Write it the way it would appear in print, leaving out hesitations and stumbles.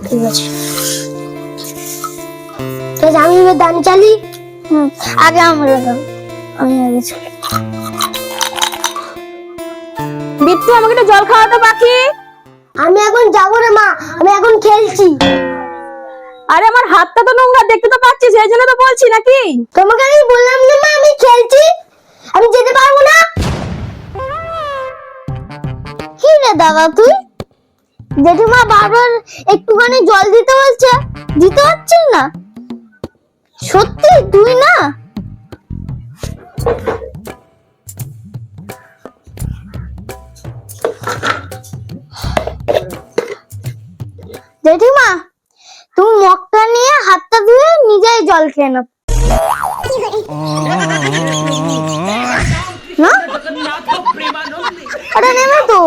ঠিক আছে আমি এবার দান চালি। আগে আমরা আমি আগে চলি। বিট্টু আমাকে একটু জল খাওয়াতে বাকি। আমি এখন যাবো রে মা, আমি এখন খেলছি। আরে আমার হাতটা তো নোংরা, দেখতে তো পাচ্ছিস, এই জন্য তো বলছি নাকি। তোমাকে আমি বললাম না মা আমি খেলছি, আমি যেতে পারবো না। কি রে দাদা তুই, জেঠিমা বারবার একটুখানি জল দিতে বলছে, দিতে পারছিস না? সত্যি তুই না? জেঠিমা তুমি মগটা নিয়ে হাতটা ধুয়ে নিজেই জল খেয়ে নাও না? ওটা নেবে তো।